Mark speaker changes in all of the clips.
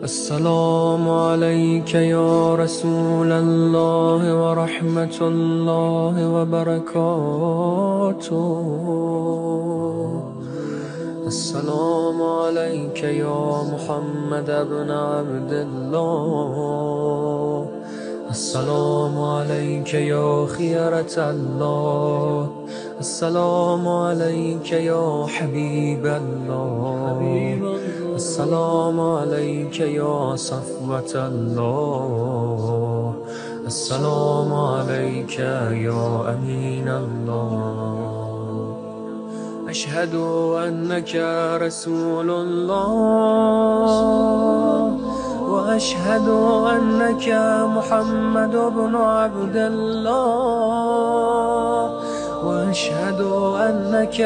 Speaker 1: السلام عليك يا رسول الله ورحمة الله وبركاته. السلام عليك يا محمد بن عبد الله. السلام عليك يا خيرة الله. السلام عليك يا حبيب الله. السلام عليك يا صفوة الله. السلام عليك يا أمين الله. أشهد أنك رسول الله، وأشهد أنك محمد بن عبد الله، وأشهد أنك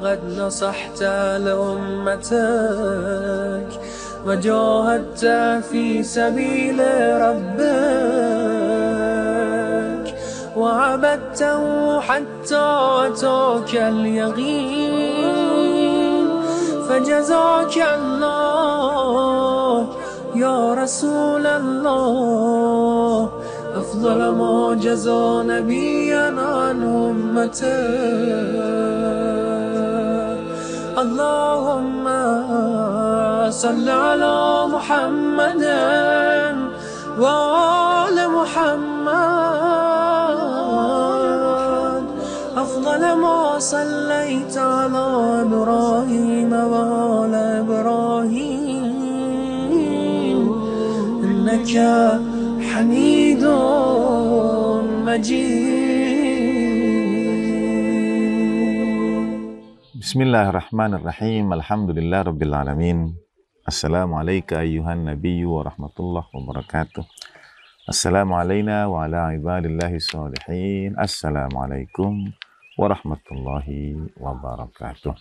Speaker 1: قد نصحت لأمتك وجاهدت في سبيل ربك وعبدته حتى أتاك اليقين، فجزاك الله يا رسول الله أفضل ما جزى نبيا عن أمته. اللهم صل على محمد وآل محمد أفضل ما صليت على إبراهيم وآل إبراهيم إنك حميد مجيد.
Speaker 2: Bismillahirrahmanirrahim. Alhamdulillah Rabbil Alamin. Assalamualaikum ayuhan nabiyyu wa rahmatullah wa barakatuh. Assalamu alayna wa ala ibadillahi salihin. Assalamualaikum warahmatullahi wabarakatuh.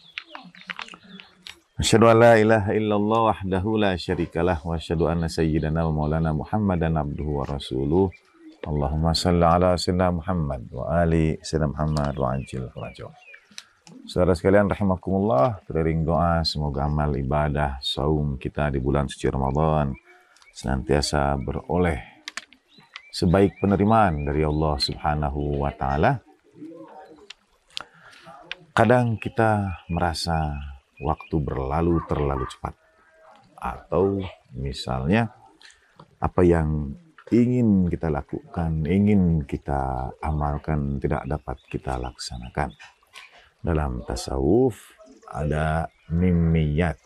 Speaker 2: Asyhadu an la ilaha illallah wahdahu la syarikalah wa asyhadu anna sayyidana wa maulana Muhammadan abduhu wa rasuluh. Allahumma salli ala sayyidina Muhammad wa ali sayyidina Muhammad wa ajil farajahu. Saudara sekalian rahimakumullah, teriring doa semoga amal ibadah saum kita di bulan suci Ramadan senantiasa beroleh sebaik penerimaan dari Allah Subhanahu wa taala. Kadang kita merasa waktu berlalu terlalu cepat, atau misalnya apa yang ingin kita lakukan, ingin kita amalkan tidak dapat kita laksanakan. Dalam tasawuf ada mimiyat,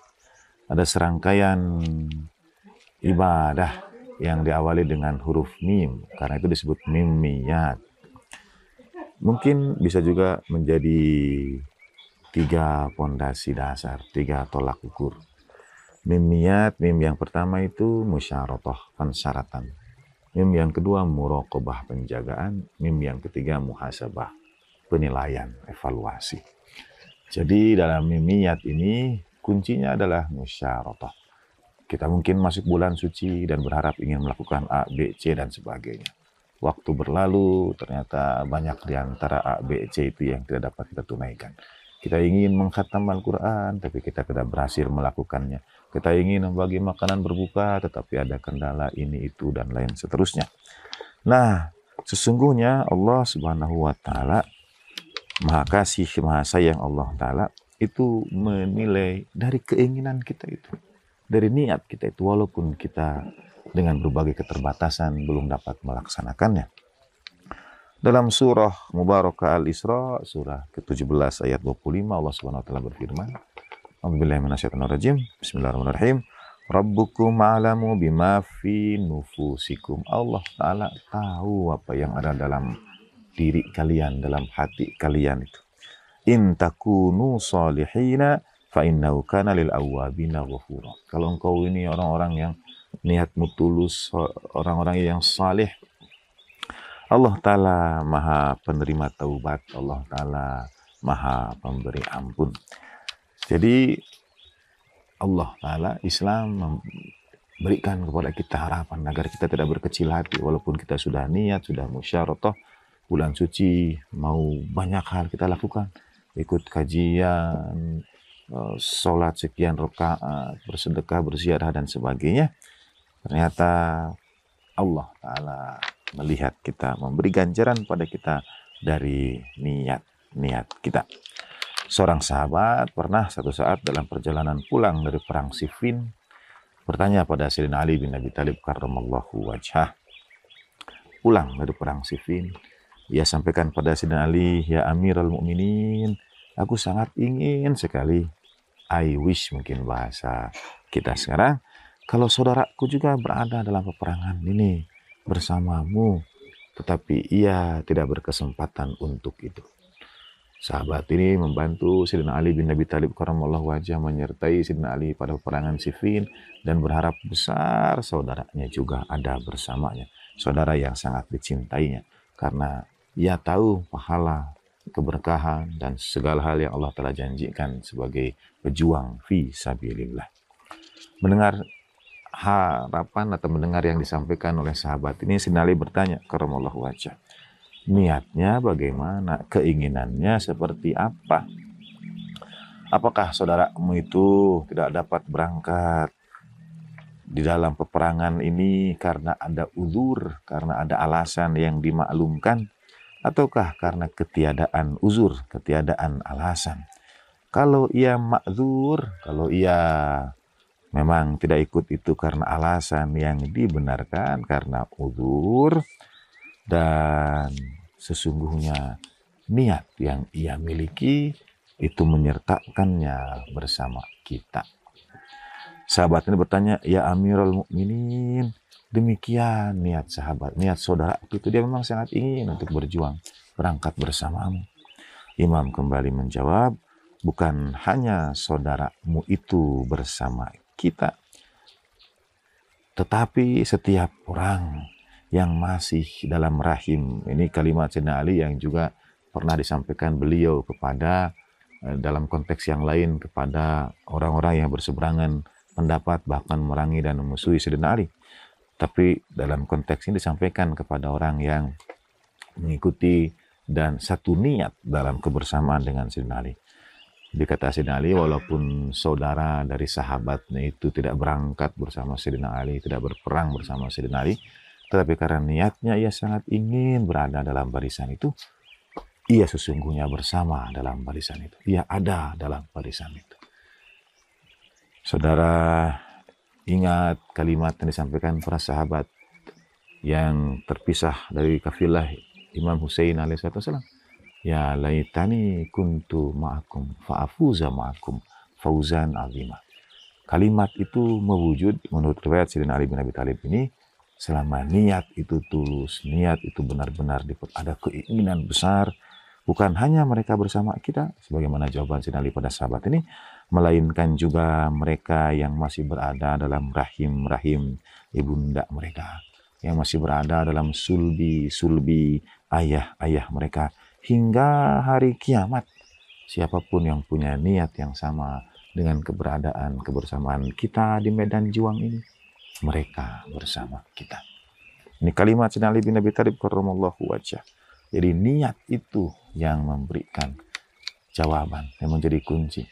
Speaker 2: ada serangkaian ibadah yang diawali dengan huruf mim, karena itu disebut mimiyat. Mungkin bisa juga menjadi 3 pondasi dasar, 3 tolak ukur. Mimiyat, mim yang pertama itu musyaratah, pensyaratan. Mim yang kedua muraqabah, penjagaan. Mim yang ketiga muhasabah, penilaian, evaluasi. Jadi dalam mimiyat ini kuncinya adalah musyaratah. Kita mungkin masuk bulan suci dan berharap ingin melakukan A, B, C dan sebagainya. Waktu berlalu, ternyata banyak di antara A, B, C itu yang tidak dapat kita tunaikan. Kita ingin mengkhatam Al-Quran, tapi kita tidak berhasil melakukannya. Kita ingin membagi makanan berbuka, tetapi ada kendala ini, itu, dan lain seterusnya. Nah, sesungguhnya Allah Subhanahu wa Ta'ala Maha Kasih, Maha Sayang Allah Ta'ala itu menilai dari keinginan kita itu, dari niat kita itu, walaupun kita dengan berbagai keterbatasan belum dapat melaksanakannya. Dalam surah Mubarakah Al-Isra, surah ke-17 ayat 25, Allah Subhanahu wa Ta'ala berfirman, A'udzubillahi minasyaitonirrajim, Bismillahirrahmanirrahim, Rabbukum a'lamu bima fi nufusikum. Allah Ta'ala tahu apa yang ada dalam diri kalian, dalam hati kalian itu. In takunu salihina fa innahu kana lil awwabina ghafura. Kalau engkau ini orang-orang yang niatmu tulus, orang-orang yang salih, Allah Ta'ala maha penerima taubat, Allah Ta'ala maha pemberi ampun. Jadi Allah Ta'ala, Islam memberikan kepada kita harapan agar kita tidak berkecil hati, walaupun kita sudah niat, sudah musyaratah, bulan suci mau banyak hal kita lakukan, ikut kajian, sholat sekian rakaat, bersedekah, berziarah dan sebagainya. ternyata Allah Ta'ala melihat kita, memberi ganjaran pada kita dari niat kita. Seorang sahabat pernah satu saat dalam perjalanan pulang dari perang Siffin bertanya pada Sayyidina Ali bin Abi Thalib karramallahu wajhah. Pulang dari perang Siffin, ia sampaikan pada Sayyidina Ali, ya Amirul Mukminin, aku sangat ingin sekali, I wish mungkin bahasa kita sekarang, kalau saudaraku juga berada dalam peperangan ini bersamamu, tetapi ia tidak berkesempatan untuk itu. Sahabat ini membantu Sayyidina Ali bin Abi Thalib karramallahu wajhah menyertai Sayyidina Ali pada peperangan Siffin dan berharap besar saudaranya juga ada bersamanya, saudara yang sangat dicintainya, karena ia tahu pahala, keberkahan dan segala hal yang Allah telah janjikan sebagai pejuang fi sabilillah. Mendengar harapan atau mendengar yang disampaikan oleh sahabat ini, Sayyidina Ali bertanya karramallahu wajhah, niatnya bagaimana? Keinginannya seperti apa? Apakah saudaramu itu tidak dapat berangkat di dalam peperangan ini karena ada uzur, karena ada alasan yang dimaklumkan, ataukah karena ketiadaan uzur, ketiadaan alasan? Kalau ia ma'dzur, kalau ia memang tidak ikut itu karena alasan yang dibenarkan, karena uzur, dan sesungguhnya niat yang ia miliki itu menyertakannya bersama kita. Sahabat ini bertanya, ya Amirul Mukminin, demikian niat sahabat, niat saudara itu, dia memang sangat ingin untuk berjuang, berangkat bersamamu. Imam kembali menjawab, bukan hanya saudaramu itu bersama kita, tetapi setiap orang yang masih dalam rahim. Ini kalimat Sayyidina Ali yang juga pernah disampaikan beliau kepada, dalam konteks yang lain, kepada orang-orang yang berseberangan pendapat, bahkan merangi dan memusuhi Sayyidina Ali. Tapi dalam konteks ini disampaikan kepada orang yang mengikuti dan satu niat dalam kebersamaan dengan Sayyidina Ali. Dikata Sayyidina Ali, walaupun saudara dari sahabatnya itu tidak berangkat bersama Sayyidina Ali, tidak berperang bersama Sayyidina Ali, tetapi karena niatnya ia sangat ingin berada dalam barisan itu, ia sesungguhnya bersama dalam barisan itu. Ia ada dalam barisan itu. Saudara ingat kalimat yang disampaikan para sahabat yang terpisah dari kafilah Imam Hussein alaihissalam. Ya laitani kuntu ma'akum fa'afuza ma'akum fauzan azimah. Kalimat itu mewujud menurut riwayat Sayyidina Ali bin Abi Thalib ini selama niat itu tulus, niat itu benar-benar ada keinginan besar, bukan hanya mereka bersama kita, sebagaimana jawaban Sayyidina Ali pada sahabat ini, melainkan juga mereka yang masih berada dalam rahim-rahim ibunda mereka, yang masih berada dalam sulbi ayah-ayah mereka, hingga hari kiamat. Siapapun yang punya niat yang sama dengan kebersamaan kita di medan juang ini, mereka bersama kita. Ini kalimat Sayyidina Ali bin Abi Thalib karramallahu wajhah. Jadi niat itu yang memberikan jawaban, yang menjadi kunci.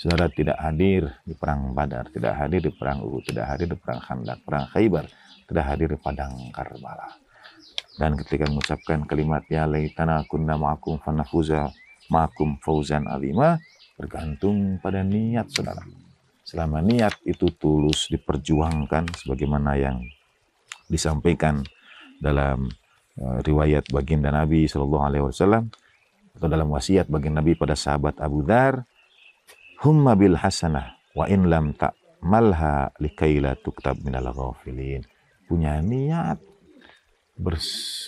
Speaker 2: Saudara tidak hadir di perang Badar, tidak hadir di perang Uhud, tidak hadir di perang Khandaq, perang Khaybar, tidak hadir di padang Karbala. Dan ketika mengucapkan kalimat ya laitana kunna ma'akum fanafuza ma'akum fauzan azima, bergantung pada niat saudara. Selama niat itu tulus diperjuangkan sebagaimana yang disampaikan dalam riwayat baginda Nabi SAW atau dalam wasiat baginda Nabi pada sahabat Abu Dzar, humma bil hasanah wa in lam ta'malha likaila tuktab minal ghafilin. Punya niat,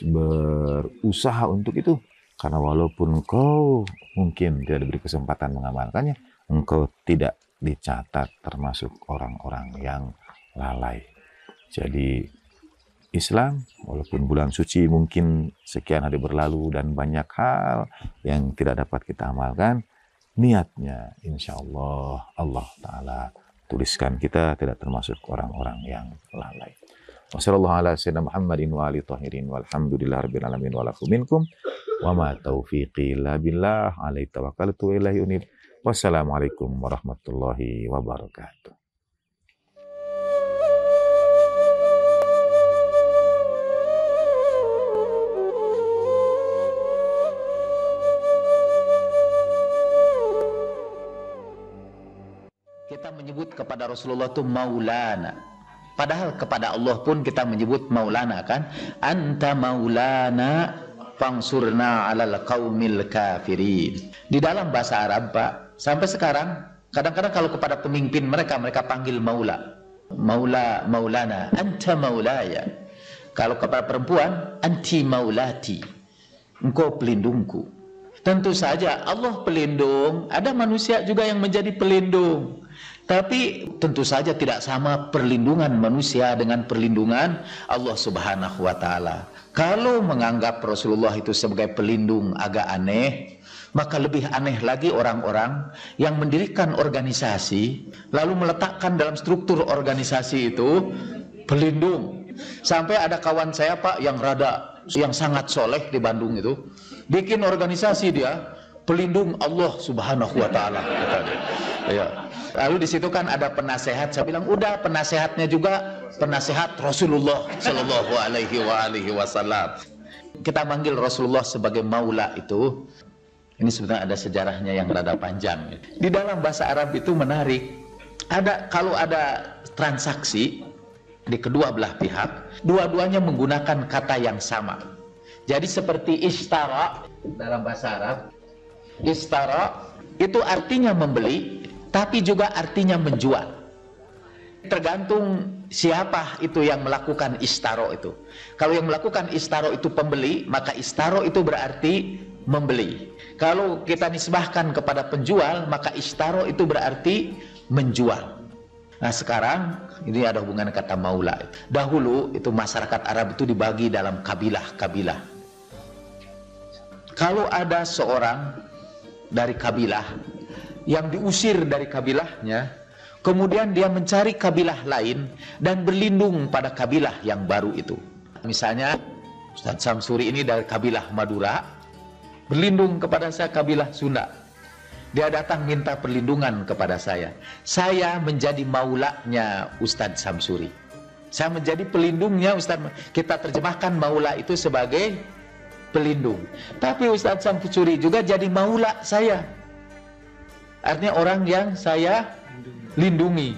Speaker 2: berusaha untuk itu, karena walaupun engkau mungkin tidak diberi kesempatan mengamalkannya, engkau tidak dicatat termasuk orang-orang yang lalai. Jadi Islam, walaupun bulan suci mungkin sekian hari berlalu dan banyak hal yang tidak dapat kita amalkan, niatnya insya Allah Allah Ta'ala tuliskan kita tidak termasuk orang-orang yang lalai. Wassalamualaikum warahmatullahi wabarakatuh. Walhamdulillahirabbil alamin wa lakum minkum wa ma taufiqi illa billah alaihi tawakkaltu wa ilaihi unib. Wassalamualaikum warahmatullahi wabarakatuh.
Speaker 3: kepada Rasulullah itu maulana. Padahal kepada Allah pun kita menyebut maulana kan. Anta maulana fangsurna 'alal qaumil kafirin. Di dalam bahasa Arab, Pak, sampai sekarang kadang-kadang kalau kepada pemimpin mereka panggil maula. Maula, maulana, anta maulaya. Kalau kepada perempuan, anti maulati. Engkau pelindungku. Tentu saja Allah pelindung, ada manusia juga yang menjadi pelindung. Tapi tentu saja tidak sama perlindungan manusia dengan perlindungan Allah Subhanahu wa taala. Kalau menganggap Rasulullah itu sebagai pelindung agak aneh, maka lebih aneh lagi orang-orang yang mendirikan organisasi lalu meletakkan dalam struktur organisasi itu pelindung. Sampai ada kawan saya, Pak, yang sangat soleh di Bandung itu bikin organisasi dia pelindung Allah Subhanahu wa taala. Ya. Lalu di situ kan ada penasehat. Saya bilang, udah, penasehatnya juga penasehat Rasulullah Shallallahu Alaihi Wasallam. Kita manggil Rasulullah sebagai maula itu. Ini sebenarnya ada sejarahnya yang rada panjang. Di dalam bahasa Arab itu menarik. Kalau ada transaksi di kedua belah pihak, dua-duanya menggunakan kata yang sama. Jadi seperti ishtara dalam bahasa Arab. Ishtara itu artinya membeli, tapi juga artinya menjual. Tergantung siapa itu yang melakukan ishtaro itu. Kalau yang melakukan ishtaro itu pembeli, maka ishtaro itu berarti membeli. Kalau kita nisbahkan kepada penjual, maka ishtaro itu berarti menjual. Nah sekarang ini ada hubungan kata maula. Dahulu itu masyarakat Arab itu dibagi dalam kabilah-kabilah. Kalau ada seorang dari kabilah yang diusir dari kabilahnya, kemudian dia mencari kabilah lain dan berlindung pada kabilah yang baru itu. Misalnya Ustadz Samsuri ini dari kabilah Madura, berlindung kepada saya kabilah Sunda. Dia datang minta perlindungan kepada saya. Saya menjadi maulanya Ustadz Samsuri. Saya menjadi pelindungnya Ustadz. Kita terjemahkan maula itu sebagai pelindung. Tapi Ustadz Samsuri juga jadi maula saya. Artinya orang yang saya lindungi.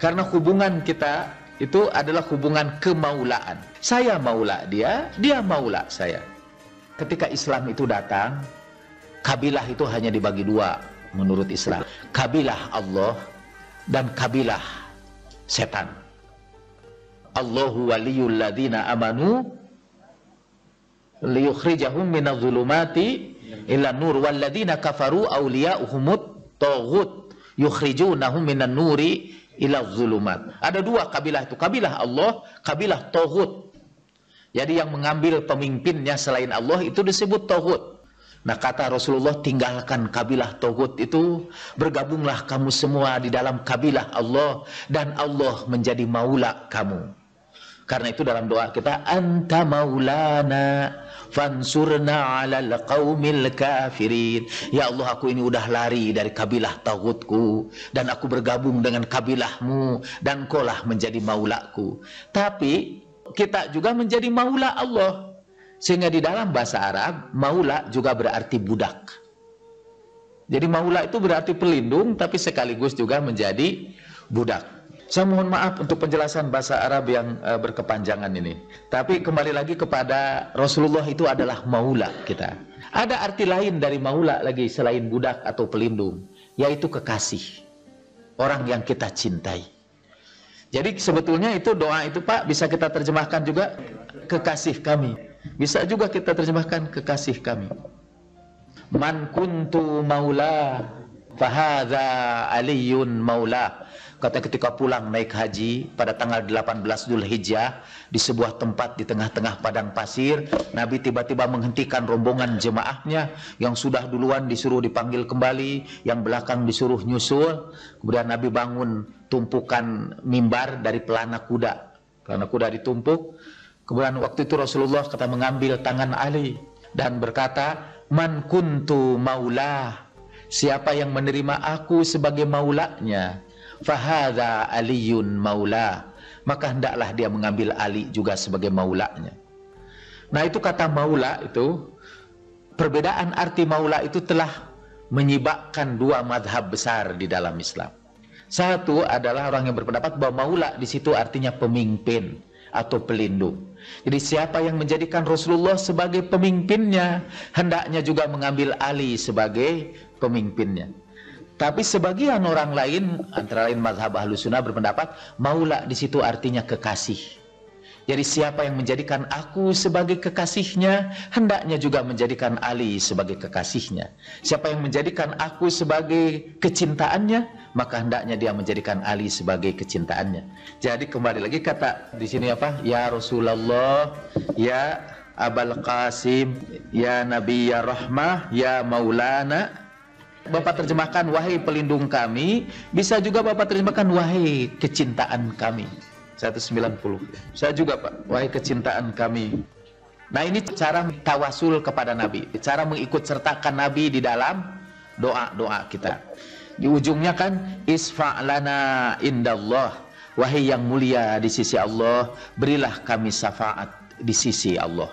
Speaker 3: Karena hubungan kita itu adalah hubungan kemaulaan. Saya maula dia, dia maula saya. Ketika Islam itu datang, kabilah itu hanya dibagi dua menurut Islam. Kabilah Allah dan kabilah setan. Allahu waliyul ladzina amanu liyukhrijahum minadh-dhulumati ila nur wal ladzina kafaru awliya'uhumut taghut yukhrijunahum minan nuri ila dhulumat. Ada dua kabilah itu, kabilah Allah, kabilah taghut. Jadi yang mengambil pemimpinnya selain Allah itu disebut taghut. Nah kata Rasulullah, tinggalkan kabilah taghut itu, bergabunglah kamu semua di dalam kabilah Allah, dan Allah menjadi maula kamu. Karena itu dalam doa kita, anta maulana fansurna 'alal qaumil kafirin. Ya Allah, aku ini udah lari dari kabilah taghutku dan aku bergabung dengan kabilahmu, dan Engkau lah menjadi maulaku. Tapi kita juga menjadi maula Allah. Sehingga di dalam bahasa Arab, maula juga berarti budak. Jadi maula itu berarti pelindung, tapi sekaligus juga menjadi budak. Saya mohon maaf untuk penjelasan bahasa Arab yang berkepanjangan ini. Tapi kembali lagi kepada Rasulullah itu adalah maula kita. Ada arti lain dari maula lagi selain budak atau pelindung, yaitu kekasih. Orang yang kita cintai. Jadi sebetulnya itu doa itu, Pak, bisa kita terjemahkan juga kekasih kami. Bisa juga kita terjemahkan kekasih kami. Man kuntu maula fahadha aliyun maula. Kata ketika pulang naik haji pada tanggal 18 Dzulhijjah di sebuah tempat di tengah-tengah padang pasir, Nabi tiba-tiba menghentikan rombongan jemaahnya. Yang sudah duluan disuruh dipanggil kembali, yang belakang disuruh nyusul. Kemudian Nabi bangun tumpukan mimbar dari pelana kuda. Pelana kuda ditumpuk. Kemudian waktu itu Rasulullah kata mengambil tangan Ali dan berkata, man kuntu maulah, siapa yang menerima aku sebagai maulanya, fahadha aliyun maula, maka hendaklah dia mengambil Ali juga sebagai maulanya. Nah itu kata maula itu, perbedaan arti maula itu telah menyibakkan dua madhab besar di dalam Islam. Satu adalah orang yang berpendapat bahwa maula di situ artinya pemimpin atau pelindung. Jadi siapa yang menjadikan Rasulullah sebagai pemimpinnya, hendaknya juga mengambil Ali sebagai pemimpinnya. Tapi sebagian orang lain, antara lain mazhab Ahlus Sunnah, berpendapat maula di situ artinya kekasih. Jadi siapa yang menjadikan aku sebagai kekasihnya, hendaknya juga menjadikan Ali sebagai kekasihnya. Siapa yang menjadikan aku sebagai kecintaannya, maka hendaknya dia menjadikan Ali sebagai kecintaannya. Jadi kembali lagi kata di sini apa? Ya Rasulullah, ya Abul Qasim, ya Nabi ya Rahmah, ya Maulana. Bapak terjemahkan wahai pelindung kami, bisa juga Bapak terjemahkan wahai kecintaan kami. 190. Saya juga Pak, wahai kecintaan kami. Nah ini cara tawasul kepada Nabi, cara mengikut sertakan Nabi di dalam doa-doa kita. Di ujungnya kan isfa'lana indallah, wahai yang mulia di sisi Allah, berilah kami syafaat di sisi Allah.